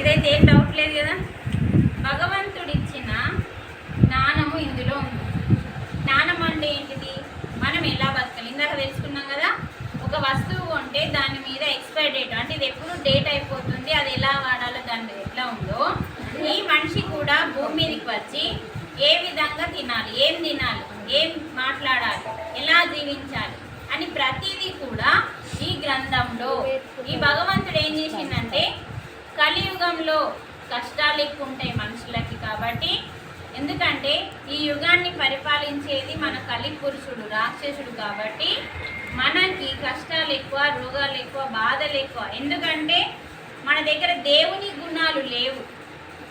ఇదైతే ఏం డౌట్ లేదు కదా. భగవంతుడిచ్చిన జ్ఞానము ఇందులో ఉంది. జ్ఞానం అంటే ఏంటిది? మనం ఎలా బతకాలి ఇందాక తెలుసుకున్నాం కదా. ఒక వస్తువు కొంటే దాని మీద ఎక్స్పైర్ డేట్, అంటే ఇది ఎప్పుడు డేట్ అయిపోతుంది, అది ఎలా వాడాలో దాని ఎట్లా ఉందో ఈ మనిషి కూడా భూమి మీదకి వచ్చి ఏ విధంగా తినాలి, ఏం తినాలి, ఏం మాట్లాడాలి, ఎలా జీవించాలి అని ప్రతిదీ కూడా ఈ గ్రంథంలో ఈ భగవంతుడు ఏం చేసిందంటే, కలియుగంలో కష్టాలు ఎక్కువ ఉంటాయి మనుషులకి. కాబట్టి ఎందుకంటే ఈ యుగాన్ని పరిపాలించేది మన కలి పురుషుడు, రాక్షసుడు. కాబట్టి మనకి కష్టాలు ఎక్కువ, రోగాలు ఎక్కువ, బాధలు ఎక్కువ. ఎందుకంటే మన దగ్గర దేవుని గుణాలు లేవు.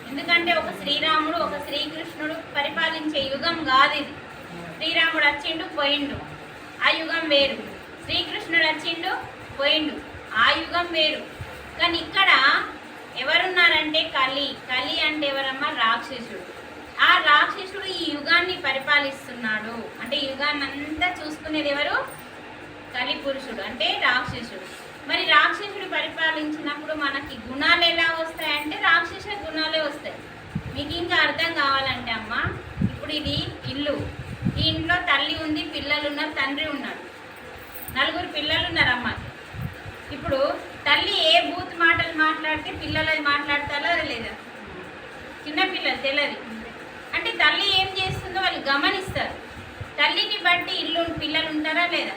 ఎందుకంటే ఒక శ్రీరాముడు, ఒక శ్రీకృష్ణుడు పరిపాలించే యుగం కాదు ఇది. శ్రీరాముడు వచ్చిండు పోయిండు, ఆ యుగం వేరు. శ్రీకృష్ణుడు వచ్చిండు పోయిండు, ఆ యుగం వేరు. కానీ ఇక్కడ ఎవరున్నారంటే కలి. కలి అంటే ఎవరమ్మా? రాక్షసుడు. ఆ రాక్షసుడు ఈ యుగాన్ని పరిపాలిస్తున్నాడు. అంటే ఈ యుగాన్ని అంతా చూసుకునేది ఎవరు? కలి పురుషుడు అంటే రాక్షసుడు. మరి రాక్షసుడు పరిపాలించినప్పుడు మనకి గుణాలు ఎలా వస్తాయంటే రాక్షస గుణాలే వస్తాయి. మీకు ఇంకా అర్థం కావాలంటే అమ్మ, ఇప్పుడు ఇది ఇల్లు. ఈ ఇంట్లో తల్లి ఉంది, పిల్లలు ఉన్నారు, తండ్రి ఉన్నాడు, 4 పిల్లలు ఉన్నారు అమ్మకి. ఇప్పుడు తల్లి ఏ బూత్ మాటలు మాట్లాడితే పిల్లలు అది మాట్లాడతారో లేదా? చిన్నపిల్లలు తెలియదు. అంటే తల్లి ఏం చేస్తుందో వాళ్ళు గమనిస్తారు. తల్లిని బట్టి ఇల్లు పిల్లలు ఉంటారా లేదా?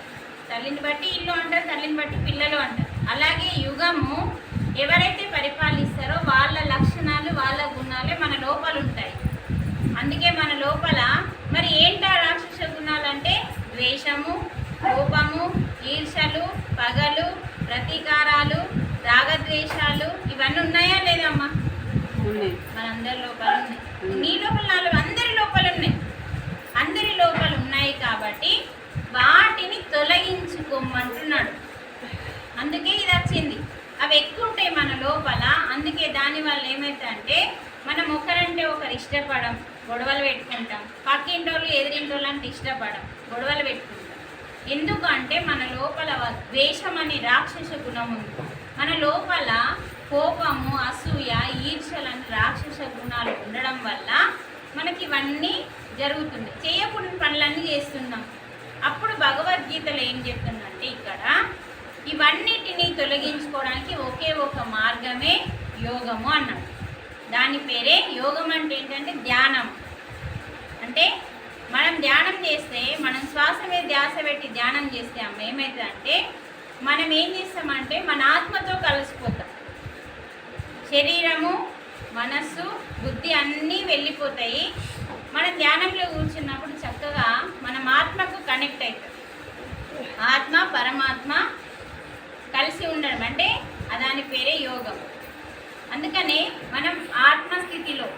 తల్లిని బట్టి ఇల్లు అంటారు, తల్లిని బట్టి పిల్లలు అంటారు. అలాగే యుగము ఎవరైతే పరిపాలిస్తారో వాళ్ళ లక్షణాలు, వాళ్ళ గుణాలే మన లోపల ఉంటాయి. అందుకే మన లోపల మరి ఏంటా రాక్షస గుణాలంటే ద్వేషము, కోపము, ఈర్షలు, పగలు, ప్రతీకారాలు, రాగద్వేషాలు, ఇవన్నీ ఉన్నాయా లేదమ్మా? మనందరి లోపల ఉన్నాయి. నీ లోపల, నాలో అందరి లోపల ఉన్నాయి. అందరి లోపల ఉన్నాయి కాబట్టి వాటిని తొలగించుకోమంటున్నాడు. అందుకే ఇది వచ్చింది. అవి ఎక్కువ ఉంటాయి మన లోపల. అందుకే దానివల్ల ఏమవుతుందంటే మనం ఒకరంటే ఒకరు ఇష్టపడం, గొడవలు పెట్టుకుంటాం. పక్కింటోళ్ళు ఎదిరింటోళ్ళు అంటే ఇష్టపడం, గొడవలు పెట్టుకుంటాం. ఎందుకంటే మన లోపల ద్వేషం అనే రాక్షస గుణం ఉంది. మన లోపల కోపము, అసూయ, ఈర్షలని రాక్షస గుణాలు ఉండడం వల్ల మనకి ఇవన్నీ జరుగుతుంది. చేయకూడని పనులన్నీ చేస్తున్నాం. అప్పుడు భగవద్గీతలో ఏం చెప్తుందంటే ఇక్కడ ఇవన్నిటినీ తొలగించుకోవడానికి ఒకే ఒక మార్గమే యోగము అన్నాడు. దాని పేరే యోగం. అంటే ఏంటంటే ధ్యానం. అంటే మనం ధ్యానం చేస్తే, మనం శ్వాస మీద ధ్యాస పెట్టి ధ్యానం చేస్తే అమ్మ ఏమవుతుందంటే మనం ఏం చేస్తామంటే మన ఆత్మతో కలిసిపోతాం. శరీరము, మనస్సు, బుద్ధి అన్నీ వెళ్ళిపోతాయి. మనం ధ్యానంలో కూర్చున్నప్పుడు చక్కగా మనం ఆత్మకు కనెక్ట్ అవుతాం. ఆత్మ పరమాత్మ కలిసి ఉండడం అంటే దాని పేరే యోగం. అందుకనే మనం ఆత్మస్థితిలో,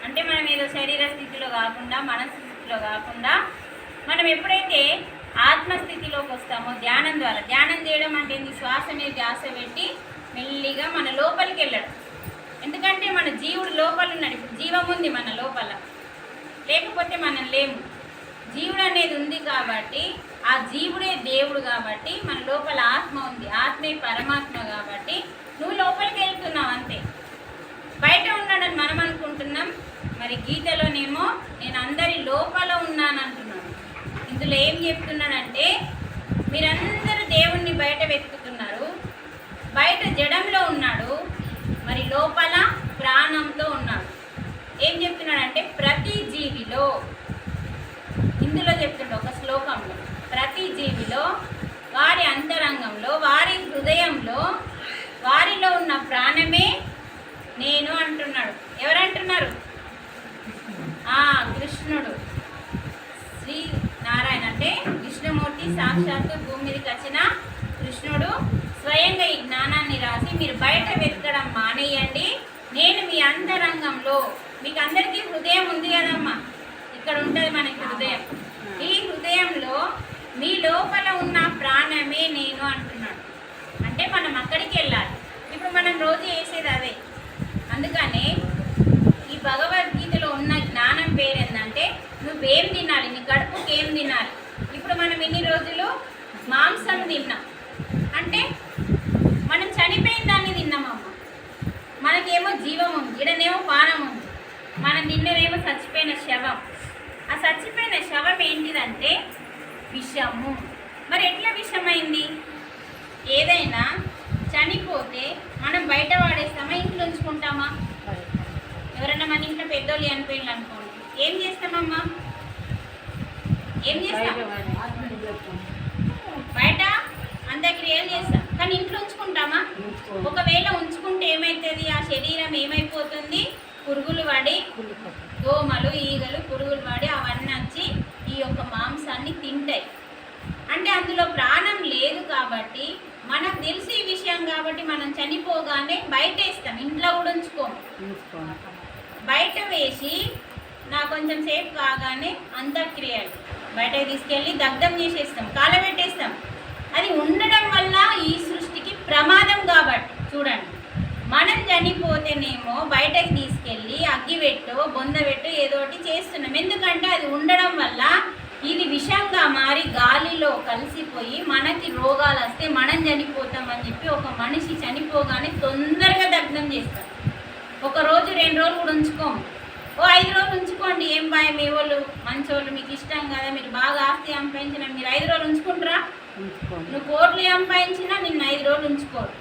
అంటే మనం ఏదో శరీర స్థితిలో కాకుండా, మనసు స్థితిలో కాకుండా, మనం ఎప్పుడైతే ఆత్మస్థితిలోకి వస్తామో ధ్యానం ద్వారా, ధ్యానం చేయడం అంటే ఏంది? శ్వాస మీద ధ్యాస పెట్టి మెల్లిగా మన లోపలికి వెళ్ళడం. ఎందుకంటే మన జీవుడు లోపల ఉన్నాడు. ఇప్పుడు జీవం ఉంది మన లోపల, లేకపోతే మనం లేము. జీవుడు అనేది ఉంది కాబట్టి, ఆ జీవుడే దేవుడు కాబట్టి మన లోపల ఆత్మ ఉంది. ఆత్మే పరమాత్మ కాబట్టి నువ్వు లోపలికి వెళ్తున్నావు అంతే. బయట ఉన్నాడని మనం అనుకుంటున్నాం. మరి గీతలోనేమో నేను అందరి లోపల ఉన్నాను అంటున్నాను. ఇందులో ఏం చెప్తున్నాడంటే మీరందరూ దేవుణ్ణి బయట వెతుకుతున్నారు. బయట జడంలో ఉన్నాడు, మరి లోపల ప్రాణంతో ఉన్నాడు. ఏం చెప్తున్నాడంటే ప్రతి జీవిలో, ఇందులో చెప్తుండే ఒక శ్లోకంలో, ప్రతి జీవిలో వారి అంతరంగంలో, వారి హృదయంలో, వారిలో ఉన్న ప్రాణమే నేను అంటున్నాడు. ఎవరంటున్నారు? కృష్ణుడు, శ్రీ నారాయణ అంటే విష్ణుమూర్తి సాక్షాత్తు భూమి మీదకి వచ్చిన కృష్ణుడు స్వయంగా ఈ జ్ఞానాన్ని రాసి మీరు బయట వెతకడం మానేయండి. నేను మీ అంతరంగంలో, మీకు అందరికీ హృదయం ఉంది కదమ్మా, ఇక్కడ ఉంటుంది మనకి హృదయం. ఈ హృదయంలో మీ లోపల ఉన్న ప్రాణమే నేను అంటున్నాడు. అంటే మనం అక్కడికి వెళ్ళాలి. ఇప్పుడు మనం రోజు చేసేది అదే. అందుకనే ఈ భగవద్గీతలో ఉన్న జ్ఞానం పేరు ఏంటంటే నువ్వేం తినాలి, నీ కడుపుకి ఏం తినాలి. ఇప్పుడు మనం ఇన్ని రోజులు మాంసం తిన్నాం అంటే మనం చనిపోయిన దాన్ని తిన్నామమ్మ. మనకేమో జీవం ఉంది, ఈడనేమో పానం ఉంది. మనం తిన్నదేమో చచ్చిపోయిన శవం. ఆ చచ్చిపోయిన శవం ఏంటిదంటే విషము. మరి ఎట్లా విషమైంది? ఏదైనా చనిపోతే మనం బయట వాడేస్తామా, ఇంట్లో ఉంచుకుంటామా? ఎవరైనా మన ఇంట్లో పెద్దోళ్ళు చనిపోయింది అనుకోండి, ఏం చేస్తామమ్మా? ఏం చేస్తాం? బయట అంత్యక్రియలు చేస్తాం, కానీ ఇంట్లో ఉంచుకుంటామా? ఒకవేళ ఉంచుకుంటే ఏమవుతుంది? ఆ శరీరం ఏమైపోతుంది? పురుగులు పడి, దోమలు, ఈగలు, పురుగులు పడి అవన్నీ వచ్చి ఈ యొక్క మాంసాన్ని తింటాయి. అంటే అందులో ప్రాణం లేదు కాబట్టి, మనకు తెలిసి ఈ విషయం కాబట్టి మనం చనిపోగానే బయట వేస్తాం, ఇంట్లో కూడా ఉంచుకోము. బయట వేసి కొంచెం సేపు కాగానే అంత్యక్రియలు బయటకు తీసుకెళ్ళి దగ్ధం చేసేస్తాం, కాలబెట్టేస్తాం. అది ఉండడం వల్ల ఈ సృష్టికి ప్రమాదం. కాబట్టి చూడండి, మనం చనిపోతేనేమో బయటకు తీసుకెళ్ళి అగ్గిపెట్టో బొందబెట్టో ఏదో ఒకటి చేస్తున్నాం. ఎందుకంటే అది ఉండడం వల్ల ఇది విషంగా మారి గాలిలో కలిసిపోయి మనకి రోగాలు వస్తే మనం చనిపోతామని చెప్పి ఒక మనిషి చనిపోగానే తొందరగా దగ్ధం చేస్తాం. 1 రోజు 2 రోజులు కూడా ఉంచుకోము. 5 రోజులు ఉంచుకోండి, ఏం భయం. మీ వాళ్ళు మంచోళ్ళు, మీకు ఇష్టం కదా, మీరు బాగా ఆస్తి సంపాదించిన మీరు 5 రోజులు ఉంచుకుంటారా? నువ్వు కోట్లు సంపాదించినా నిన్ను 5 రోజులు ఉంచుకోరు.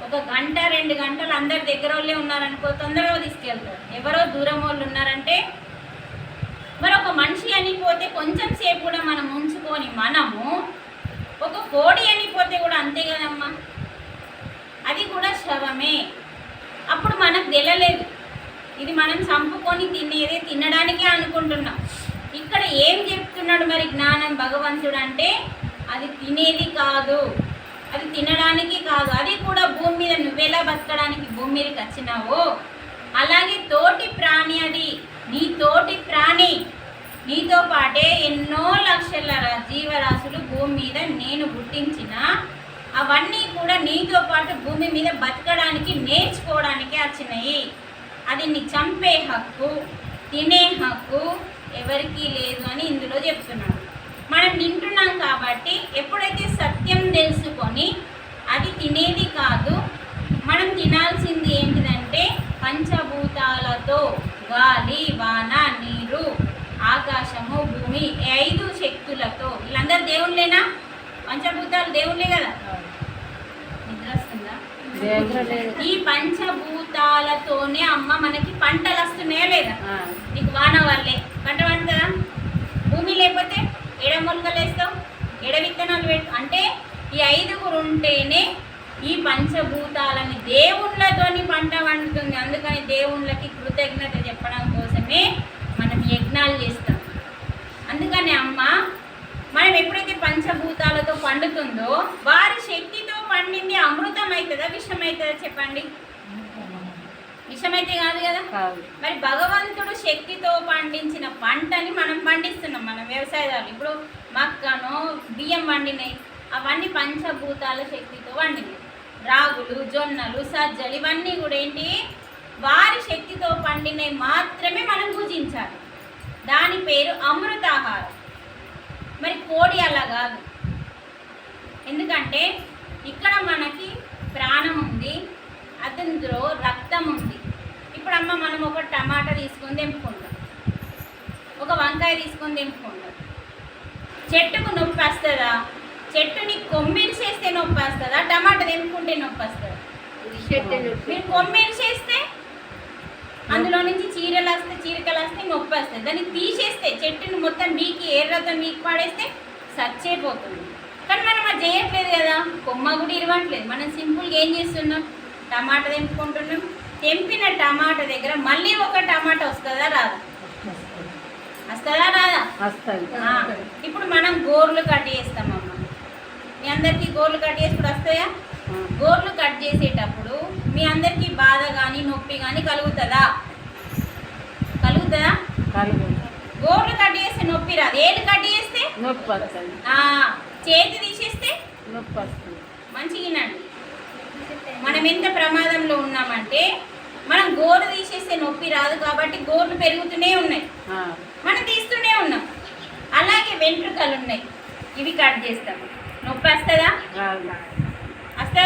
1 గంట 2 గంటలు అందరి దగ్గర వాళ్ళే ఉన్నారనుకో, తొందరగా తీసుకెళ్తారు. ఎవరో దూరం వాళ్ళు ఉన్నారంటే, మరి ఒక మనిషి అనిపోతే కొంచెం సేపు కూడా మనం ఉంచుకొని, మనము ఒక కోడి అనిపోతే కూడా అంతే కదమ్మా, అది కూడా శవమే. అప్పుడు మనకు తెలియలేదు ఇది మనం చంపుకొని తినేదే, తినడానికే అనుకుంటున్నాం. ఇక్కడ ఏం చెప్తున్నాడు మరి జ్ఞానం భగవంతుడు అంటే, అది తినేది కాదు, అది తినడానికి కాదు, అది కూడా భూమి మీద నువ్వెలా బతకడానికి భూమి మీదకి వచ్చినావో అలాగే తోటి ప్రాణి, అది నీ తోటి ప్రాణి. నీతో పాటే ఎన్నో లక్షల జీవరాశులు భూమి మీద నేను పుట్టించిన, అవన్నీ కూడా నీతో పాటు భూమి మీద బతకడానికి నేర్చుకోవడానికే వచ్చినాయి. అది నీ చంపే హక్కు, తినే హక్కు ఎవరికీ లేదు అని ఇందులో చెప్తున్నాడు. మనం తింటున్నాం కాబట్టి ఎప్పుడైతే సత్యం తెలుసుకొని అది తినేది కాదు, మనం తినాల్సింది ఏంటిదంటే పంచభూతాలతో, గాలి, వాన, నీరు, ఆకాశము, భూమి, 5 శక్తులతో. వీళ్ళందరూ దేవుళ్ళేనా? పంచభూతాలు దేవుళ్ళే కదా. నిద్ర వస్తుందా? ఈ పంచభూతాలతోనే అమ్మ మనకి పంటలు వస్తున్నాయా లేదా? నీకు వాన వల్లే పంట పండుతుందా? భూమి లేకపోతే ఎడ మొలకలు వేస్తావు, ఎడ విత్తనాలు పెట్టు. అంటే ఈ 5 ఉంటేనే ఈ పంచభూతాలని దేవుళ్ళతోని పంట పండుతుంది. అందుకని దేవుళ్ళకి కృతజ్ఞత చెప్పడం కోసమే మనం యజ్ఞాలు చేస్తాం. అందుకని అమ్మ మనం ఎప్పుడైతే పంచభూతాలతో పండుతుందో వారి శక్తితో పండింది అమృతం అవుతుందా, విషం అవుతుందా? చెప్పండి. విషమైతే కాదు కదా. మరి భగవంతుడు శక్తితో పండించిన పంటని మనం పండిస్తున్నాం. మన వ్యవసాయదారులు ఇప్పుడు మక్కను, బియ్యం పండినాయి, అవన్నీ పంచభూతాల శక్తితో పండినాయి. రాగులు, జొన్నలు, సజ్జలు, ఇవన్నీ కూడా ఏంటి, వారి శక్తితో పండినవి మాత్రమే మనం పూజించాలి. దాని పేరు అమృతాహారం. మరి కోడి అలా కాదు. ఎందుకంటే ఇక్కడ మనకి ప్రాణం ఉంది, అందులో రక్తం ఉంది. ఇప్పుడు అమ్మ మనం ఒక టమాటా తీసుకొని తెంపుకుంటాం, ఒక వంకాయ తీసుకొని తెంపుకుంటాం. చెట్టుకు నొప్పి వస్తుందా? చెట్టుని కొమ్మిరిసేస్తే నొప్పి వస్తుందా? టమాటా తెంపుకుంటే నొప్పి వస్తుందా? మీరు కొమ్మిరిసేస్తే అందులో నుంచి చీరకలు వస్తే నొప్పి వస్తుంది. దాన్ని తీసేస్తే, చెట్టుని మొత్తం మీకు ఏర్రతో మీకు పడేస్తే సచ్చేపోతుంది. కానీ మనం అది చేయట్లేదు కదా, కొమ్మ కూడా ఇరవట్లేదు. మనం సింపుల్గా ఏం చేస్తున్నాం, టమాటా తెంపుకుంటున్నాం. తెంపిన టమాటా దగ్గర మళ్ళీ ఒక టమాటా వస్తుందా రాదా? వస్తుందా రాదా? ఇప్పుడు మనం గోర్లు కట్ చేస్తామమ్మ. మీ అందరికీ గోర్లు కట్ చేసుకుంటూ వస్తాయా? గోర్లు కట్ చేసేటప్పుడు మీ అందరికీ బాధ కానీ నొప్పి కానీ కలుగుతుందా? గోర్లు కట్ చేస్తే నొప్పి రాదు. ఏళ్ళు కట్ చేస్తే నొప్పి వస్తుంది. చేతి తీసేస్తే నొప్పి వస్తుంది. మంచిగానండి, మనం ఎంత ప్రమాదంలో ఉన్నామంటే, మనం గోరు తీసేస్తే నొప్పి రాదు కాబట్టి గోర్లు పెరుగుతూనే ఉన్నాయి, మనం తీస్తూనే ఉన్నాం. అలాగే వెంట్రుకలు ఉన్నాయి, ఇవి కట్ చేస్తాం, నొప్పి వస్తుందా?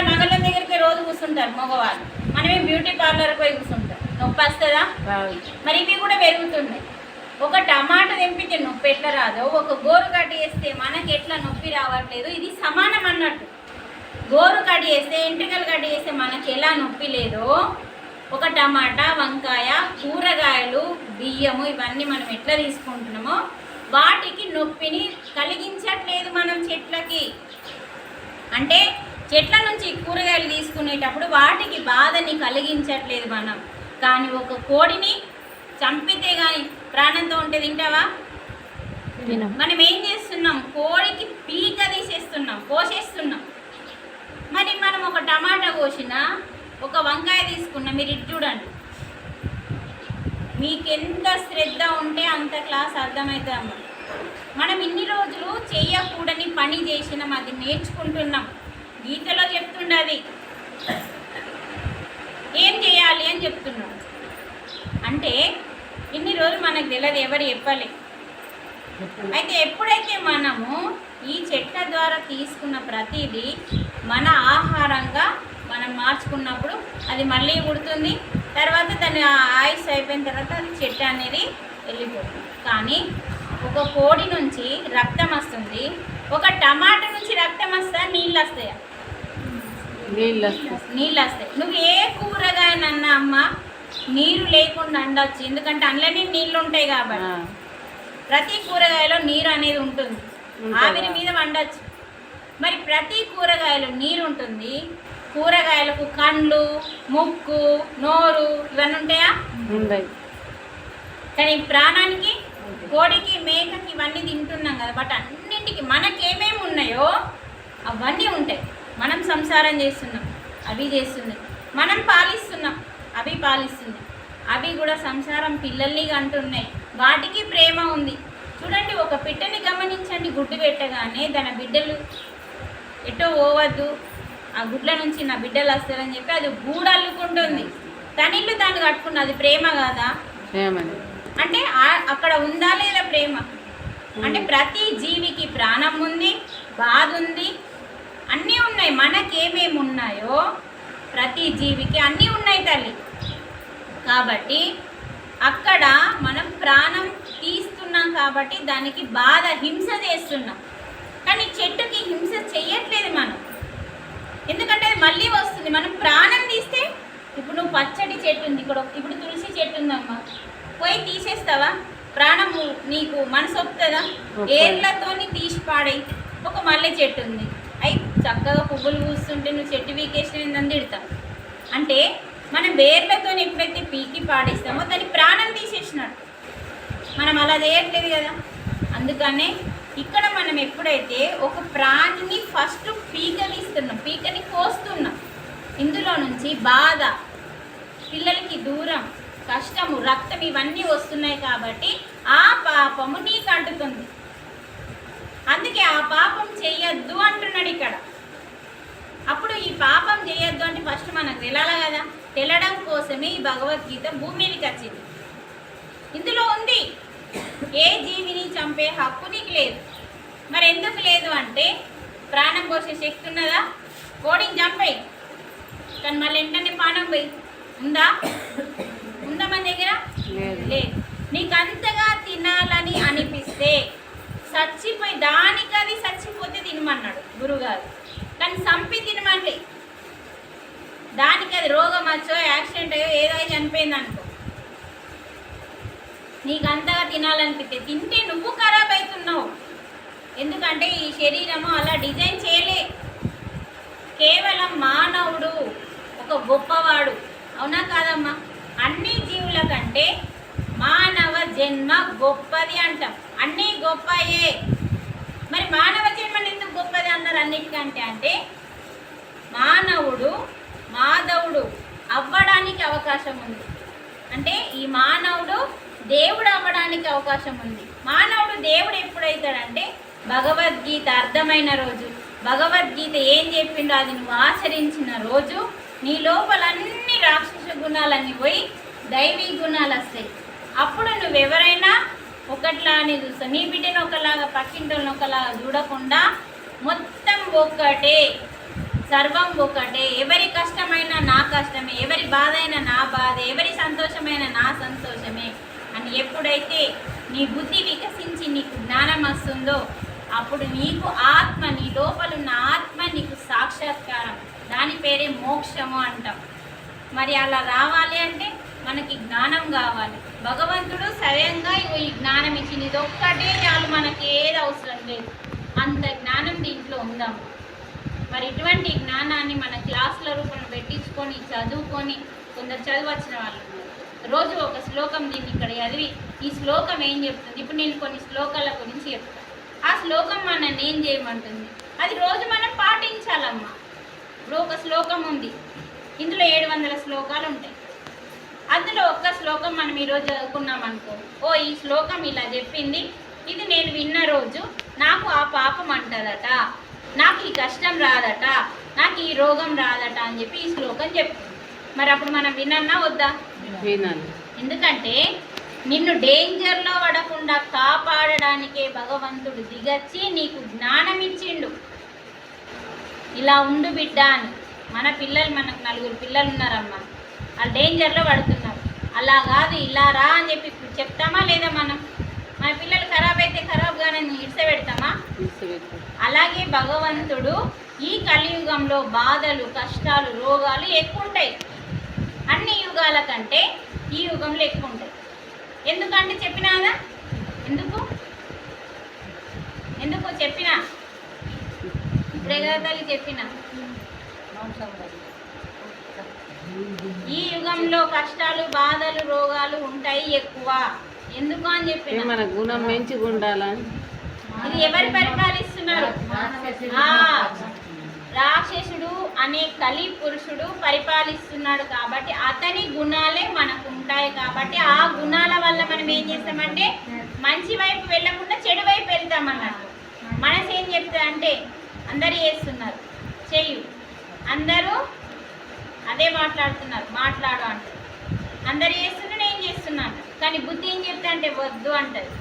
నగల దగ్గరికి రోజు కూర్చుంటారు మగవాళ్ళు, మనమే బ్యూటీ పార్లర్ పోయి కూర్చుంటాం, నొప్పి వస్తుందా? మరి ఇవి కూడా పెరుగుతున్నాయి. ఒక టమాటా తెంపితే నొప్పి ఎట్లా రాదో, ఒక గోరు కట్టి వేస్తే మనకి ఎట్లా నొప్పి రావట్లేదు, ఇది సమానం అన్నట్టు. గోరు కట్టి వేస్తే, ఎంట్రికలు కట్టి వేస్తే మనకి ఎలా నొప్పి లేదో, ఒక టమాటా, వంకాయ, కూరగాయలు, బియ్యము ఇవన్నీ మనం ఎట్లా తీసుకుంటున్నామో వాటికి నొప్పిని కలిగించట్లేదు మనం చెట్లకి. అంటే చెట్ల నుంచి కూరగాయలు తీసుకునేటప్పుడు వాటికి బాధని కలిగించట్లేదు మనం. కానీ ఒక కోడిని చంపితే కానీ ప్రాణంతో ఉంటే తింటావా? మనం ఏం చేస్తున్నాం? కోడికి పీక తీసేస్తున్నాం, కోసేస్తున్నాం. మరి మనం ఒక టమాటా కోసినా, ఒక వంకాయ తీసుకున్నా, మీరు ఇటు చూడండి, మీకెంత శ్రద్ధ ఉంటే అంత క్లాస్ అర్థమవుతాము. మనం ఇన్ని రోజులు చేయకూడని పని చేసినాం, అది నేర్చుకుంటున్నాం. గీతలో చెప్తుండది ఏం చేయాలి అని చెప్తున్నాం. అంటే ఇన్ని రోజులు మనకు తెలియదు, ఎవరు చెప్పలే. అయితే ఎప్పుడైతే మనము ఈ చెట్ల ద్వారా తీసుకున్న ప్రతిదీ మన ఆహారంగా మనం మార్చుకున్నప్పుడు అది మళ్ళీ పుడుతుంది. తర్వాత దాని ఆయుష్ అయిపోయిన తర్వాత అది చెట్టు అనేది వెళ్ళిపోతుంది. కానీ ఒక కోడి నుంచి రక్తం వస్తుంది, ఒక టమాటా నుంచి రక్తం వస్తా, నీళ్ళు వస్తాయా? నీళ్ళు వస్తాయి. నువ్వు ఏ కూరగాయనన్నా అమ్మ నీరు లేకుండా వండవచ్చు, ఎందుకంటే అందులోనే నీళ్ళు ఉంటాయి కాబట్టి. ప్రతి కూరగాయలో నీరు అనేది ఉంటుంది, ఆవిరి మీద వండొచ్చు. మరి ప్రతి కూరగాయలో నీరు ఉంటుంది. కూరగాయలకు కండ్లు, ముక్కు, నోరు ఇవన్నీ ఉంటాయా? కానీ ప్రాణానికి, కోడికి, మేకకి ఇవన్నీ తింటున్నాం కదా, బట్ అన్నింటికి మనకేమేమి ఉన్నాయో అవన్నీ ఉంటాయి. మనం సంసారం చేస్తున్నాం, అవి చేస్తున్నాయి. మనం పాలిస్తున్నాం, అవి పాలిస్తున్నాయి. అవి కూడా సంసారం పిల్లల్ని అంటున్నాయి, వాటికి ప్రేమ ఉంది. చూడండి, ఒక పిట్టని గమనించండి, గుడ్డు పెట్టగానే దాని బిడ్డలు ఎటో పోవద్దు, ఆ గుడ్ల నుంచి నా బిడ్డలు వస్తారని చెప్పి అది గూడు అల్లుకుంటుంది, తనిల్లు దాన్ని కట్టుకున్నది. అది ప్రేమ కాదా? అంటే అక్కడ ఉందా లేదా ప్రేమ? అంటే ప్రతి జీవికి ప్రాణం ఉంది, బాధ ఉంది, అన్నీ ఉన్నాయి. మనకేమేమి ఉన్నాయో ప్రతి జీవికి అన్నీ ఉన్నాయి తల్లి. కాబట్టి అక్కడ మనం ప్రాణం తీస్తున్నాం కాబట్టి దానికి బాధ, హింస చేస్తున్నాం. కానీ చెట్టుకి హింస చెయ్యట్లేదు మనం, ఎందుకంటే అది మళ్ళీ వస్తుంది. మనం ప్రాణం తీస్తే, ఇప్పుడు నువ్వు పచ్చడి చెట్టు ఉంది ఇక్కడ, ఇప్పుడు తులసి చెట్టు ఉందమ్మా, పోయి తీసేస్తావా? ప్రాణం నీకు మనసు ఒప్పుతుందా? ఏర్లతోని తీసి పాడై. ఒక మల్లె చెట్టు ఉంది, అయి చక్కగా పువ్వులు పూస్తుంటే నువ్వు చెట్టు పీకేసినని తిడతాం. అంటే మనం వేర్లతో ఎప్పుడైతే పీకి పాడేస్తామో దాని ప్రాణం తీసేసినట్టు. మనం అలా చేయట్లేదు కదా. అందుకనే ఇక్కడ మనం ఎప్పుడైతే ఒక ప్రాణిని ఫస్ట్ పీకలిస్తున్నాం, పీకని కోస్తున్నాం, ఇందులో నుంచి బాధ, పిల్లలకి దూరం, కష్టము, రక్తం ఇవన్నీ వస్తున్నాయి కాబట్టి ఆ పాపము నీకు అంటుతుంది. అందుకే ఆ పాపం చెయ్యొద్దు అంటున్నాడు ఇక్కడ. అప్పుడు ఈ పాపం చేయొద్దు అంటే ఫస్ట్ మనకు తెలాలి కదా. తెలడం కోసమే ఈ భగవద్గీత భూమి మీదకి వచ్చింది. ఇందులో ఉంది, ఏ జీవిని చంపే హక్కు నీకు లేదు. మరి ఎందుకు లేదు అంటే, ప్రాణం పోసే శక్తి ఉన్నదా? కోడిని చంపేయి, కానీ మళ్ళీ వెంటనే ప్రాణం పోయి ఉందా? ఉందా మన దగ్గర? లేదు. నీకు అంతగా తినాలని అనిపిస్తే చచ్చిపోయి, దానికి అది చచ్చిపోతే తినమన్నాడు గురుగారు, కానీ చంపి తినమండి. దానికి అది రోగం వచ్చో, యాక్సిడెంట్ అయ్యో, ఏదో చనిపోయింది అనుకో, నీకు అంతగా తినాలనిపిస్తే తింటే నువ్వు ఖరాబ్ అవుతున్నావు. ఎందుకంటే ఈ శరీరము అలా డిజైన్ చేయలే. కేవలం మానవుడు ఒక గొప్పవాడు, అవునా కాదమ్మా? అన్ని జీవుల కంటే మానవ జన్మ గొప్పది అంటాం. అన్నీ గొప్పయే. మరి మానవ జన్మని ఎందుకు గొప్పది అన్నారు అన్నిటికంటే? అంటే మానవుడు మాధవుడు అవ్వడానికి అవకాశం ఉంది. అంటే ఈ మానవుడు దేవుడు అవ్వడానికి అవకాశం ఉంది. మానవుడు దేవుడు ఎప్పుడైతాడంటే భగవద్గీత అర్థమైన రోజు, భగవద్గీత ఏం చెప్పిండో అది నువ్వు ఆచరించిన రోజు నీ లోపల అన్ని రాక్షస గుణాలన్నీ పోయి దైవీ గుణాలు వస్తాయి. అప్పుడు నువ్వెవరైనా ఒకట్లానే చూస్తావు. నీ బిడ్డను ఒకలాగా, పక్కింటోళ్ళని ఒకలాగా చూడకుండా మొత్తం ఒక్కటే సర్వం ఒకటే, ఎవరి కష్టమైన నా కష్టమే, ఎవరి బాధ అయినా నా బాధ, ఎవరి సంతోషమైన నా సంతోషమే అని ఎప్పుడైతే నీ బుద్ధి వికసించి నీకు జ్ఞానం వస్తుందో అప్పుడు నీకు ఆత్మ, నీ లోపలున్న ఆత్మ నీకు సాక్షాత్కారం, దాని పేరే మోక్షము అంటాం. మరి అలా రావాలి అంటే మనకి జ్ఞానం కావాలి. భగవంతుడు స్వయంగా ఈ జ్ఞానం ఇచ్చింది, ఇది ఒక్కటే చాలు, మనకి ఏది అవసరం లేదు, అంత జ్ఞానం దీంట్లో ఉందాం. మరి ఇటువంటి జ్ఞానాన్ని మన క్లాసుల రూపంలో పెట్టించుకొని చదువుకొని, కొందరు చదువు వచ్చిన వాళ్ళు రోజు ఒక శ్లోకం దీన్ని ఇక్కడ చదివి ఈ శ్లోకం ఏం చెప్తుంది, ఇప్పుడు నేను కొన్ని శ్లోకాల గురించి చెప్తాను, ఆ శ్లోకం మనల్ని ఏం చేయమంటుంది అది రోజు మనం పాటించాలమ్మా. ఇప్పుడు ఒక శ్లోకం ఉంది, ఇందులో 700 శ్లోకాలు ఉంటాయి, అందులో ఒక్క శ్లోకం మనం ఈరోజు చదువుకున్నాం అనుకో, ఓ ఈ శ్లోకం ఇలా చెప్పింది, ఇది నేను విన్న రోజు నాకు ఆ పాపం అంటదట, నాకు ఈ కష్టం రాదట, నాకు ఈ రోగం రాదట అని చెప్పి ఈ శ్లోకం చెప్తుంది. మరి అప్పుడు మనం వినన్నా వద్దా? వినాలి. ఎందుకంటే నిన్ను డేంజర్లో పడకుండా కాపాడడానికే భగవంతుడు దిగచ్చి నీకు జ్ఞానం ఇచ్చిండు. ఇలా ఉండు బిడ్డ అని. మన పిల్లలు, మనకు 4 పిల్లలు ఉన్నారమ్మా, వాళ్ళు డేంజర్లో పడుతున్నారు, అలా కాదు ఇలా రా అని చెప్పి చెప్తామా లేదా? మన పిల్లలు ఖరాబ్ అయితే ఖరాబ్గానే ఇడిసపెడతామా? అలాగే భగవంతుడు ఈ కలియుగంలో బాధలు, కష్టాలు, రోగాలు ఎక్కువ ఉంటాయి, అన్ని యుగాల కంటే ఈ యుగంలో ఎక్కువ ఉంటాయి. ఎందుకంటే చెప్పినాదా? ఎందుకు చెప్పినా? ఇప్పుడే కదా తల్లి చెప్పిన. ఈ యుగంలో కష్టాలు, బాధలు, రోగాలు ఉంటాయి ఎక్కువ. ఎందుకు అని చెప్పి మన గుణం మంచిగా ఉండాలని. ఇది ఎవరు పరిపాలిస్తున్నారు? రాక్షసుడు అనే కలి పురుషుడు పరిపాలిస్తున్నాడు కాబట్టి అతని గుణాలే మనకు ఉంటాయి. కాబట్టి ఆ గుణాల వల్ల మనం ఏం చేస్తామంటే మంచి వైపు వెళ్ళకుండా చెడు వైపు వెళ్తామన్నట్టు. మనసు ఏం చెప్తా అంటే అందరూ చేస్తున్నారు చెయ్యు, అందరూ అదే మాట్లాడుతున్నారు మాట్లాడు అంటారు, అందరు చేస్తున్నా నేను చేస్తున్నాను, కానీ బుద్ధి ఏం చెప్తా అంటే వద్దు అంటది,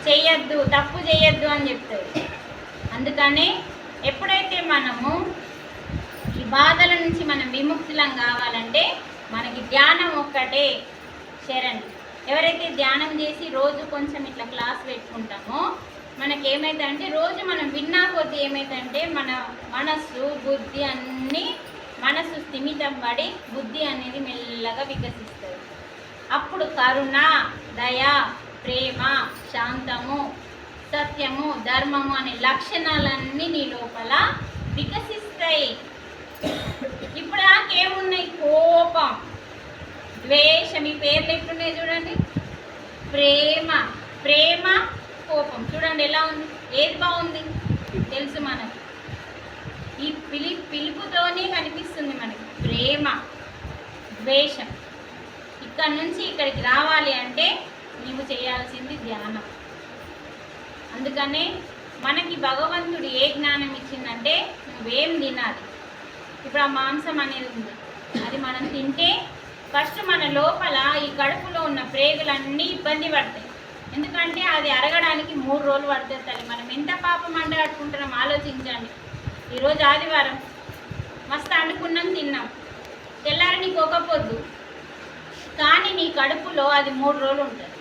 చెయ్యొద్దు, తప్పు చేయొద్దు అని చెప్తుంది. అందుకనే ఎప్పుడైతే మనము ఈ బాధల నుంచి మనం విముక్తులం కావాలంటే మనకి ధ్యానం ఒక్కటే శరణ్. ఎవరైతే ధ్యానం చేసి రోజు కొంచెం ఇట్లా క్లాస్ పెట్టుకుంటామో మనకేమైతే అంటే రోజు మనం విన్నా కొద్దీ ఏమైందంటే మన మనస్సు, బుద్ధి అన్నీ, మనసు స్థిమితం పడి బుద్ధి అనేది మెల్లగా వికసిస్తుంది. అప్పుడు కరుణ, దయ, ప్రేమ, శాంతము, సత్యము, ధర్మము అనే లక్షణాలన్నీ నీ లోపల వికసిస్తాయి. ఇప్పుడు నాకేమున్నాయి? కోపం, ద్వేషం, ఈ పేర్లు ఎట్లున్నాయి చూడండి. ప్రేమ, కోపం చూడండి ఎలా ఉంది, ఏది బాగుంది తెలుసు మనకి. ఈ పిలుపుతోనే కనిపిస్తుంది మనకి ప్రేమ, ద్వేషం. ఇక్కడ నుంచి ఇక్కడికి రావాలి అంటే నీవు చేయాల్సింది ధ్యానం. అందుకనే మనకి భగవంతుడు ఏ జ్ఞానం ఇచ్చిందంటే నువ్వేం తినాలి. ఇప్పుడు ఆ మాంసం అనేది ఉంది, అది మనం తింటే ఫస్ట్ మన లోపల ఈ కడుపులో ఉన్న ప్రేగులన్నీ ఇబ్బంది పడతాయి. ఎందుకంటే అది అరగడానికి 3 రోజులు పడుతుంది తల్లి. మనం ఎంత పాపం అండగట్టుకుంటున్నాం ఆలోచించండి. ఈరోజు ఆదివారం మస్తు అండుకున్నాం, తిన్నాం, తెల్లారి నీకు ఒక పొద్దు, కానీ నీ కడుపులో అది 3 రోజులు ఉంటుంది.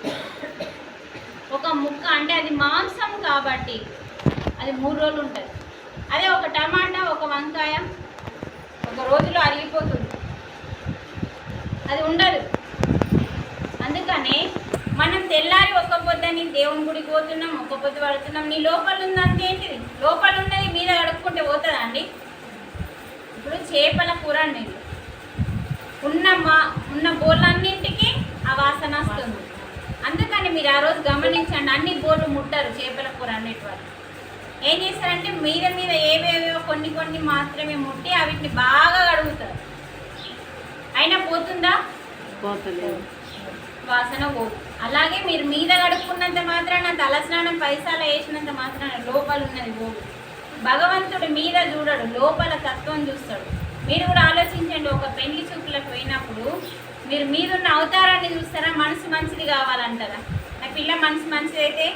ఒక ముక్క అంటే అది మాంసం కాబట్టి అది 3 రోజులు ఉంటుంది. అదే ఒక టమాటా, ఒక వంకాయ 1 రోజులో అరిగిపోతుంది, అది ఉండదు. అందుకనే మనం తెల్లారి ఒక్క పొద్దని దేవుని గుడికి పోతున్నాం, ఒక్క పొద్దు పడుతున్నాం. నీ లోపల ఉందంతేంటిది? లోపల ఉన్నది మీద కడుక్కుంటే పోతుందా అండి? ఇప్పుడు చేపల కూర అండి, ఉన్న బోర్లన్నింటికి ఆ వాసన వస్తుంది. అందుకని మీరు ఆ రోజు గమనించండి, అన్ని బోర్లు ముట్టారు చేపల కూర అన్నిటి వాళ్ళు ఏం చేస్తారంటే మీద ఏవేవో కొన్ని మాత్రమే ముట్టి వీటిని బాగా కడుగుతారు. అయినా పోతుందా? పోతలేదు, వాసన పోదు. అలాగే మీరు మీద కడుక్కున్నంత మాత్రాన, తలస్నానం పైసాలు వేసినంత మాత్రాన లోపల ఉన్నది పోదు. భగవంతుడు మీద చూడడు, లోపల తత్వం చూస్తాడు. మీరు కూడా ఆలోచించండి, ఒక పెళ్లి చూపులకు పోయినప్పుడు మీరు మీదున్న అవతారాన్ని చూస్తారా? మనసు మంచిది కావాలంటారా? నా పిల్ల మనసు మంచిదైతే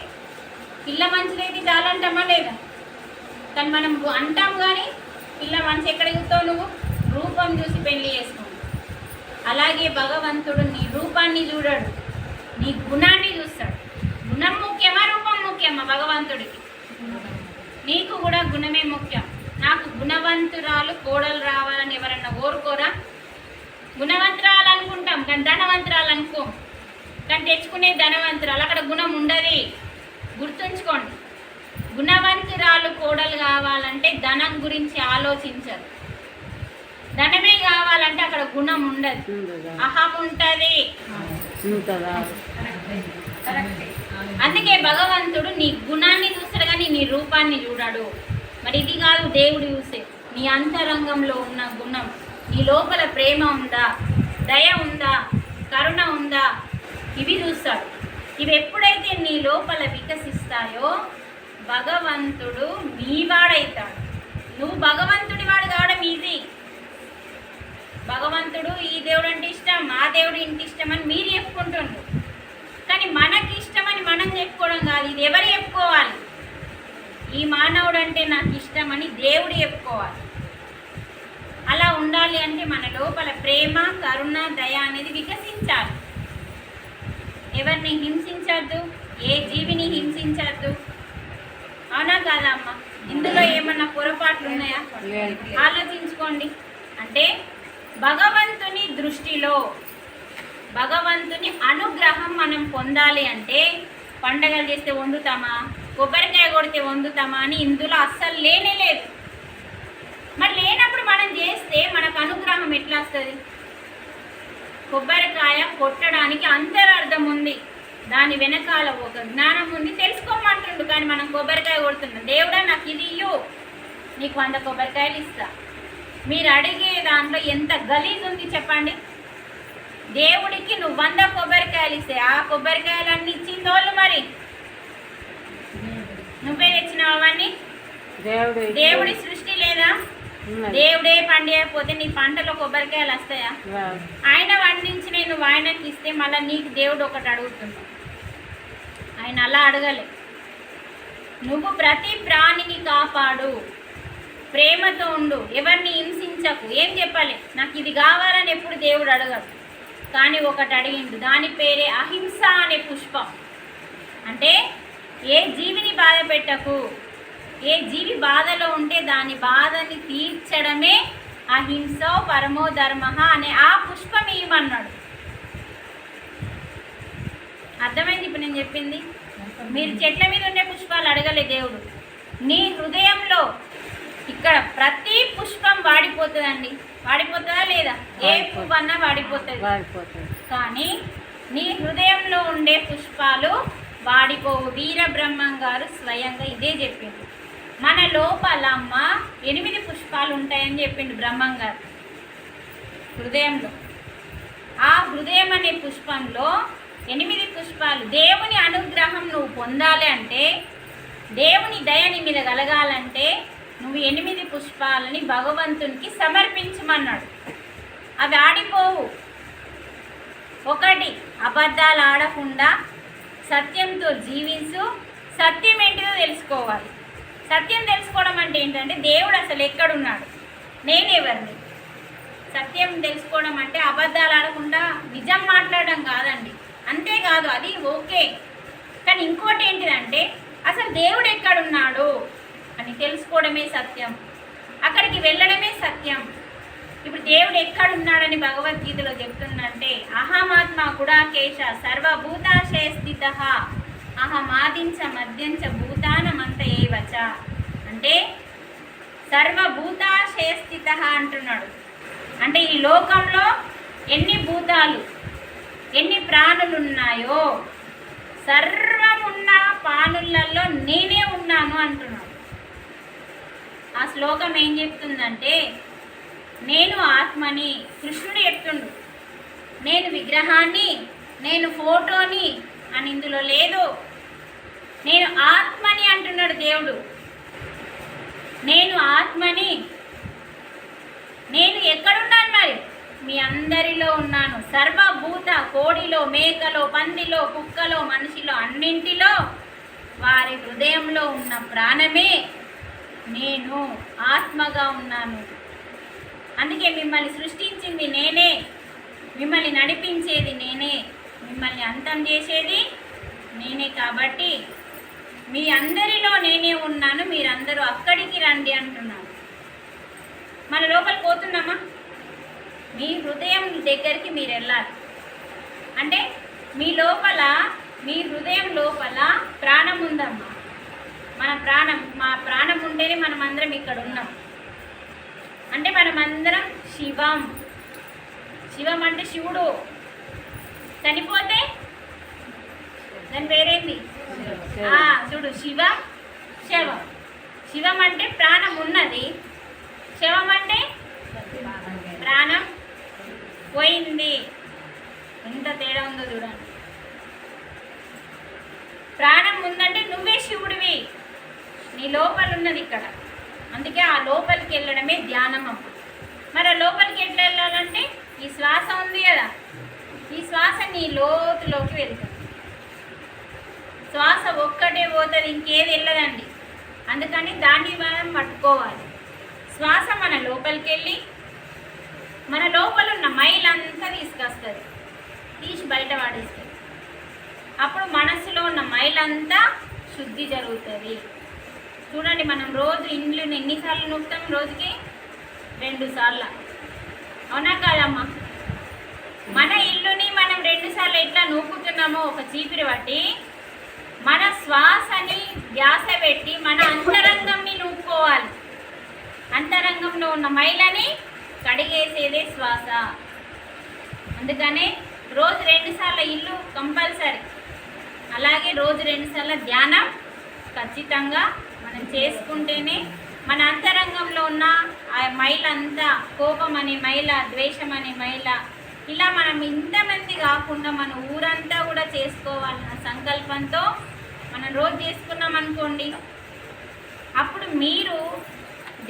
చాలంటామా లేదా? కానీ మనం అంటాం కానీ పిల్ల మనసు ఎక్కడ చూస్తావు నువ్వు? రూపం చూసి పెళ్లి చేసుకుంటావు. అలాగే భగవంతుడు నీ రూపాన్ని చూడడు, నీ గుణాన్ని చూస్తాడు. గుణం ముఖ్యమా రూపం ముఖ్యమా భగవంతుడికి? నీకు కూడా గుణమే ముఖ్యం. నాకు గుణవంతురాలు కోడలు రావాలని ఎవరన్నా కోరుకోరా? గుణవంతురాలు అనుకుంటాం కానీ ధనవంతురాలు అనుకో. కానీ తెచ్చుకునే ధనవంతురాలు అక్కడ గుణం ఉండదు. గుర్తుంచుకోండి, గుణవంతురాలు కోడలు కావాలంటే ధనం గురించి ఆలోచించరు. ధనమే కావాలంటే అక్కడ గుణం ఉండదు, అహం ఉంటుంది. అందుకే భగవంతుడు నీ గుణాన్ని చూస్తాడు కానీ నీ రూపాన్ని చూడాడు. మరి ఇది కాదు దేవుడు చూసే, నీ అంతరంగంలో ఉన్న గుణం, నీ లోపల ప్రేమ ఉందా, దయ ఉందా, కరుణ ఉందా, ఇవి చూస్తాడు. ఇవి ఎప్పుడైతే నీ లోపల వికసిస్తాయో భగవంతుడు నీవాడైతాడు. నువ్వు భగవంతుడి వాడు కావడం ఈజీ. భగవంతుడు ఈ దేవుడు అంటే ఇష్టం, ఆ దేవుడు ఇంటి ఇష్టం అని మీరు చెప్పుకుంటుండ్రు. కానీ మనకి ఇష్టమని మనం చెప్పుకోవడం కాదు, ఇది ఎవరు చెప్పుకోవాలి? ఈ మానవుడు అంటే నాకు ఇష్టం అని దేవుడు చెప్పుకోవాలి. అలా ఉండాలి అంటే మన లోపల ప్రేమ, కరుణ, దయ అనేది వికసించాలి. ఎవరిని హింసించద్దు, ఏ జీవిని హింసించద్దు. అవునా కాదా అమ్మ? ఇందులో ఏమన్నా పొరపాట్లు ఉన్నాయా? ఆలోచించుకోండి. అంటే భగవంతుని దృష్టిలో భగవంతుని అనుగ్రహం మనం పొందాలి అంటే పండగలు చేస్తే వండుతామా, కొబ్బరికాయ కొడితే వండుతామా అని ఇందులో అస్సలు లేనే లేదు. మరి లేనప్పుడు మనం చేస్తే మనకు అనుగ్రహం ఎట్లా వస్తుంది? కొబ్బరికాయ కొట్టడానికి అంతరార్థం ఉంది, దాని వెనకాల ఒక జ్ఞానం ఉంది, తెలుసుకోమంటుండు. కానీ మనం కొబ్బరికాయ కొడుతున్నాం. దేవుడా నాకు ఇది ఇయ్యు, నీకు 100 కొబ్బరికాయలు ఇస్తా. మీరు అడిగే దాంట్లో ఎంత గలీజ్ ఉంది చెప్పండి. దేవుడికి నువ్వు 100 కొబ్బరికాయలు ఇస్తే ఆ కొబ్బరికాయలన్నీ ఇచ్చిందోళ్ళు, మరి నువ్వే తెచ్చినావు అవన్నీ? దేవుడి సృష్టి లేదా? దేవుడే పండియకపోతే నీ పంటలో కొబ్బరికాయలు వస్తాయా? ఆయన వండించి నువ్వు ఆయనకి ఇస్తే మళ్ళీ నీకు దేవుడు ఒకటి అడుగుతున్నావు. ఆయన అలా అడగలే. నువ్వు ప్రతి ప్రాణిని కాపాడు, ప్రేమతో ఉండు, ఎవరిని హింసించకు. ఏం చెప్పాలి? నాకు ఇది కావాలని ఎప్పుడు దేవుడు అడగడు. కానీ ఒకటి అడిగిండు, దాని పేరే అహింస అనే పుష్పం. అంటే ఏ జీవిని బాధ పెట్టకు, ఏ జీవి బాధలో ఉంటే దాని బాధని తీర్చడమే అహింసో పరమో ధర్మ అనే ఆ పుష్పం ఇవ్వమన్నాడు. అర్థమైంది ఇప్పుడు నేను చెప్పింది? మీరు చెట్ల మీద ఉండే పుష్పాలు అడగలే దేవుడు. నీ హృదయంలో ఇక్కడ ప్రతి పుష్పం వాడిపోతుందండి. వాడిపోతుందా లేదా? ఏ పువ్వు అన్నా వాడిపోతుంది. కానీ నీ హృదయంలో ఉండే పుష్పాలు వాడిపోవు. వీరబ్రహ్మం గారు స్వయంగా ఇదే చెప్పిండు. మన లోపల అమ్మ 8 పుష్పాలు ఉంటాయని చెప్పిండు బ్రహ్మం గారు హృదయంలో. ఆ హృదయం అనే పుష్పంలో 8 పుష్పాలు. దేవుని అనుగ్రహం నువ్వు పొందాలి అంటే, దేవుని దయ నీ మీద కలగాలంటే నువ్వు 8 పుష్పాలని భగవంతునికి సమర్పించమన్నాడు. అవి ఆడిపోవు. 1, అబద్ధాలు ఆడకుండా సత్యంతో జీవించు. సత్యం ఏంటిదో తెలుసుకోవాలి. సత్యం తెలుసుకోవడం అంటే ఏంటంటే దేవుడు అసలు ఎక్కడున్నాడు, నేనెవరిని. సత్యం తెలుసుకోవడం అంటే అబద్ధాలు ఆడకుండా నిజం మాట్లాడడం కాదండి. అంతేకాదు, అది ఓకే. కానీ ఇంకోటి ఏంటిదంటే అసలు దేవుడు ఎక్కడున్నాడు అని తెలుసుకోవడమే సత్యం. అక్కడికి వెళ్ళడమే సత్యం. ఇప్పుడు దేవుడు ఎక్కడున్నాడని భగవద్గీతలో చెప్తుందంటే అహమాత్మ గుడాకేశ సర్వభూతాశయ స్థిత అహమాదించ మధ్యంచ భూతానమంత ఏవచ. అంటే సర్వభూతాశయ స్థిత అంటున్నాడు. అంటే ఈ లోకంలో ఎన్ని భూతాలు, ఎన్ని ప్రాణులు ఉన్నాయో సర్వమున్న ప్రాణులలో నేనే ఉన్నాను అంటున్నాడు. ఆ శ్లోకం ఏం చెప్తుందంటే, నేను ఆత్మని, కృష్ణుడు చెప్తుండు. నేను విగ్రహాన్ని, నేను ఫోటోని అని ఇందులో లేదు. నేను ఆత్మని అంటున్నాడు దేవుడు. నేను ఆత్మని. నేను ఎక్కడున్నాను? మరి మీ అందరిలో ఉన్నాను. సర్వభూత, కోడిలో, మేకలో, పందిలో, కుక్కలో, మనిషిలో, అన్నింటిలో వారి హృదయంలో ఉన్న ప్రాణమే నేను ఆత్మగా ఉన్నాను. అందుకే మిమ్మల్ని సృష్టించింది నేనే, మిమ్మల్ని నడిపించేది నేనే, మిమ్మల్ని అంతం చేసేది నేనే. కాబట్టి మీ అందరిలో నేనే ఉన్నాను, మీరందరూ అక్కడికి రండి అంటున్నాను. మన లోపలికి పోతున్నామా? మీ హృదయం దగ్గరికి మీరు వెళ్ళాలి. అంటే మీ లోపల, మీ హృదయం లోపల ప్రాణం ఉందమ్మా. మా ప్రాణం ఉంటేనే మనం అందరం ఇక్కడ ఉన్నాం. అంటే మనమందరం శివం. శివం అంటే శివుడు. చనిపోతే దాని పేరేంది? చూడు, శివం శవం. శివం అంటే ప్రాణం ఉన్నది, శవం అంటే ప్రాణం పోయింది. ఎంత తేడా ఉందో చూడండి. ప్రాణం ఉందంటే నువ్వే శివుడివి, నీ లోపల ఉన్నది ఇక్కడ. అందుకే ఆ లోపలికి వెళ్ళడమే ధ్యానం అమ్మ. మరి ఆ లోపలికి ఎట్లా వెళ్ళాలంటే ఈ శ్వాస ఉంది కదా, ఈ శ్వాస నీ లోతులోకి వెళ్తుంది. శ్వాస ఒక్కటే పోతుంది, ఇంకేది వెళ్ళదండి. అందుకని దాన్ని మనం పట్టుకోవాలి. శ్వాస మన లోపలికి వెళ్ళి మన లోపల ఉన్న మైలంతా తీసుకొస్తుంది, తీసి బయట పడేస్తుంది. అప్పుడు మనసులో ఉన్న మైలంతా శుద్ధి జరుగుతుంది. చూడండి, మనం రోజు ఇండ్లను ఎన్నిసార్లు నూపుతాం? రోజుకి 2 సార్లు. అవునా కాదమ్మా? మన ఇల్లుని మనం 2 సార్లు ఎట్లా నూపుతున్నామో ఒక చీపిరి బట్టి, మన శ్వాసని ధ్యాస పెట్టి మన అంతరంగంని నూపుకోవాలి. అంతరంగంలో ఉన్న మైలని కడిగేసేదే శ్వాస. అందుకనే రోజు 2 సార్లు ఇల్లు కంపల్సరీ. అలాగే రోజు 2 సార్లు ధ్యానం ఖచ్చితంగా మనం చేసుకుంటేనే మన అంతరంగంలో ఉన్న ఆ మైలంతా, కోపం అనే మైల, ద్వేషం అనే మైల, ఇలా మనం ఇంతమంది కాకుండా మన ఊరంతా కూడా చేసుకోవాలన్న సంకల్పంతో మనం రోజు చేసుకున్నాం అనుకోండి, అప్పుడు మీరు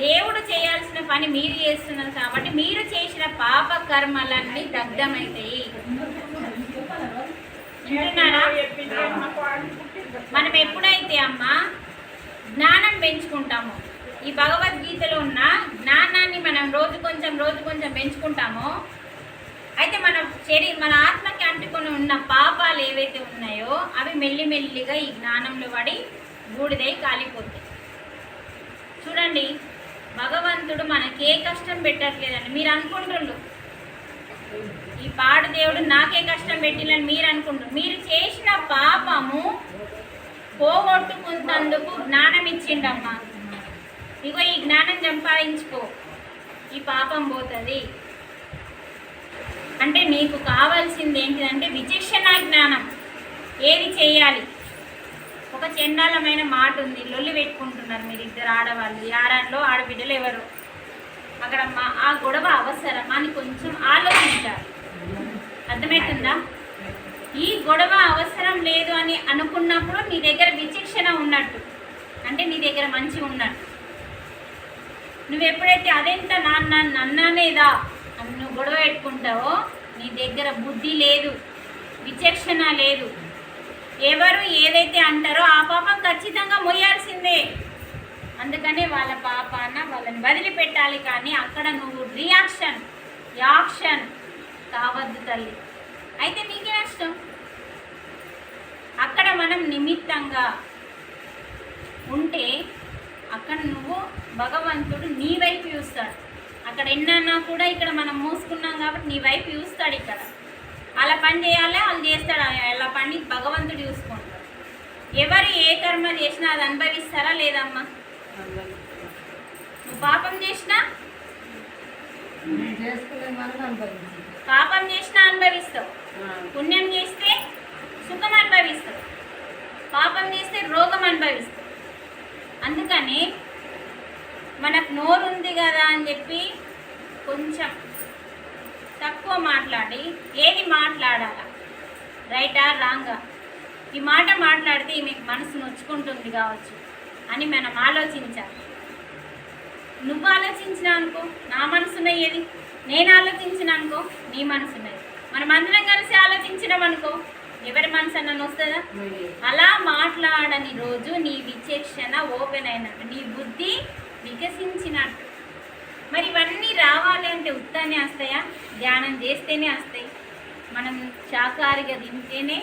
దేవుడు చేయాల్సిన పని మీరు చేస్తున్నారు కాబట్టి మీరు చేసిన పాప కర్మలన్నీ దగ్ధమవుతాయి. వింటున్నారా? మనం ఎప్పుడైతే అమ్మ జ్ఞానం పెంచుకుంటామో, ఈ భగవద్గీతలో ఉన్న జ్ఞానాన్ని మనం రోజు కొంచెం పెంచుకుంటామో, అయితే మన ఆత్మకి అంటుకొని ఉన్న పాపాలు ఏవైతే ఉన్నాయో అవి మెల్లిమెల్లిగా ఈ జ్ఞానంలో పడి బూడిదై కాలిపోతాయి. చూడండి, భగవంతుడు మనకి ఏ కష్టం పెట్టట్లేదండి. మీరు అనుకుంటుండ్రు ఈ పాడు దేవుడు నాకే కష్టం పెట్టిలని మీరు అనుకుంటారు. మీరు చేసిన పాపము పోగొట్టుకున్నందుకు జ్ఞానం ఇచ్చిండమ్మా. ఇగో ఈ జ్ఞానం సంపాదించుకో, ఈ పాపం పోతుంది. అంటే నీకు కావాల్సింది ఏంటిదంటే విచక్షణ జ్ఞానం. ఏది చేయాలి? ఒక చండాలమైన మాట ఉంది, లొల్లి పెట్టుకుంటున్నారు మీరు ఇద్దరు ఆడవాళ్ళు, యారాల్లో ఆడబిడ్డలు ఎవరు, అక్కడ ఆ గొడవ అవసరమా అని కొంచెం ఆలోచించాలి. అర్థమవుతుందా? ఈ గొడవ అవసరం లేదు అని అనుకున్నప్పుడు నీ దగ్గర విచక్షణ ఉన్నట్టు, అంటే నీ దగ్గర మంచి ఉన్నట్టు. నువ్వు ఎప్పుడైతే అదెంత నన్ననేదా అని నువ్వు గొడవ పెట్టుకుంటావో నీ దగ్గర బుద్ధి లేదు, విచక్షణ లేదు. ఎవరు ఏదైతే అంటారో ఆ పాపం ఖచ్చితంగా మొయ్యాల్సిందే. అందుకనే వాళ్ళ పాపాన వాళ్ళని వదిలిపెట్టాలి. కానీ అక్కడ నువ్వు యాక్షన్ కావద్దు తల్లి. అయితే నీకే నష్టం. అక్కడ మనం నిమిత్తంగా ఉంటే అక్కడ నువ్వు భగవంతుడు నీ వైపు చూస్తాడు. అక్కడ ఎన్నన్నా కూడా ఇక్కడ మనం మూసుకున్నాం కాబట్టి నీ వైపు చూస్తాడు. ఇక్కడ అలా పని చేయాలి, వాళ్ళు చేస్తాడు. అలా పని భగవంతుడు చూసుకుంటాడు. ఎవరు ఏ కర్మ చేసినా అది అనుభవిస్తారా లేదమ్మా? నువ్వు పాపం చేసినా అనుభవిస్తావు, పుణ్యం చేస్తే సుఖం అనుభవిస్తావు, పాపం చేస్తే రోగం అనుభవిస్తావు. అందుకని మనకు నోరు ఉంది కదా అని చెప్పి కొంచెం తక్కువ మాట్లాడి ఏది మాట్లాడాలా, రైటా రాంగా, ఈ మాట మాట్లాడితే మీకు మనసు నొచ్చుకుంటుంది కావచ్చు అని మనం ఆలోచించాలి. నువ్వు ఆలోచించినా అనుకో నా మనసున్నయ్యేది, నేను ఆలోచించిన అనుకో నీ మనసున్నది. మనం అందరం కలిసి ఆలోచించడం అనుకో ఎవరి మనసు అన్న వస్తుందా? అలా మాట్లాడని రోజు నీ విచక్షణ ఓపెన్ అయినట్టు, నీ బుద్ధి వికసించినట్టు. మరి ఇవన్నీ రావాలి అంటే ఉత్తానే వస్తాయా? ధ్యానం చేస్తేనే వస్తాయి. మనం శాకాహారిగా తింటేనే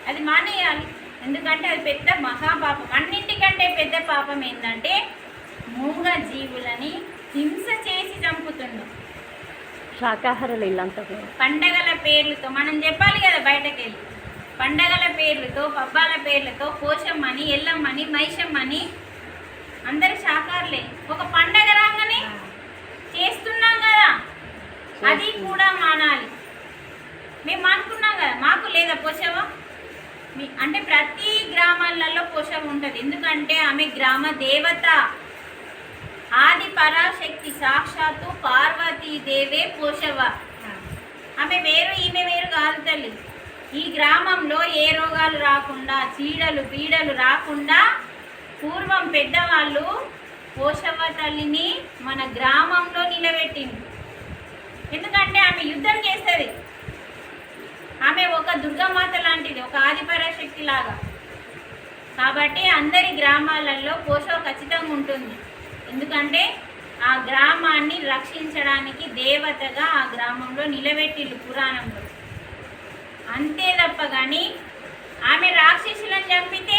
అది మానేయాలి. ఎందుకంటే అది పెద్ద మహాపాపం. అన్నింటికంటే పెద్ద పాపం ఏంటంటే మూగ జీవులని హింస చేసి చంపుతున్నాం. శాకాహారులు ఇల్లంతా పండగల పేర్లతో మనం చెప్పాలి కదా, బయటకు వెళ్ళి పండగల పేర్లతో, పబ్బాల పేర్లతో పోషమ్మని, ఎల్లమ్మని, మైషమ్మని అందరు శాకాహారులే. ఒక పండగ రాగానే చేస్తున్నాం కదా, అది కూడా మానాలి. మేము అనుకున్నాం కదా, మాకు లేదా పోషవ అంటే ప్రతి గ్రామాలలో పోషవ ఉంటుంది. ఎందుకంటే ఆమె గ్రామ దేవత, ఆది పరాశక్తి, సాక్షాత్తు పార్వతీదేవే పోషవ. ఆమె వేరు, ఈమె వేరు కాదు తల్లి. ఈ గ్రామంలో ఏ రోగాలు రాకుండా, చీడలు పీడలు రాకుండా పూర్వం పెద్దవాళ్ళు పోషవ తల్లిని మన గ్రామంలో నిలబెట్టింది. ఎందుకంటే ఆమె యుద్ధం చేస్తుంది. ఆమె ఒక దుర్గామాత లాంటిది, ఒక ఆదిపరాశక్తి లాగా. కాబట్టి అందరి గ్రామాలలో పోషవ ఖచ్చితంగా ఉంటుంది. ఎందుకంటే ఆ గ్రామాన్ని రక్షించడానికి దేవతగా ఆ గ్రామంలో నిలబెట్టిల్లు పురాణంలో. అంతే తప్ప కానీ ఆమె రాక్షసులను చంపితే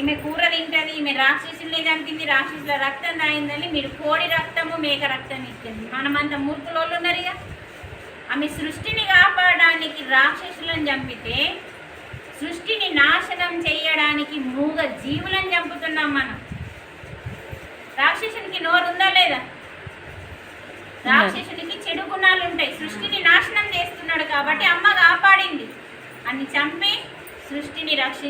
ఈమె కూర తింటుంది, ఈమె రాక్షసుల్ని చంపింది, రాక్షసుల రక్తం తాగిందని మీరు కోడి రక్తము మేక రక్తం ఇస్తుంది. మనమంత మూర్ఖులోళ్ళు ఉన్నారు ఇక. ఆమె సృష్టిని కాపాడడానికి రాక్షసులను చంపితే సృష్టిని నాశనం చేయడానికి మూగ జీవులను చంపుతున్నాం మనం. రాక్షసునికి నోరు ఉందా లేదా? రాక్షసునికి చెడు గుణాలు ఉంటాయి. సృష్టిని నాశనం చేస్తున్నాడు కాబట్టి అమ్మ కాపాడింది. అన్ని చంపి సృష్టిని రక్షించి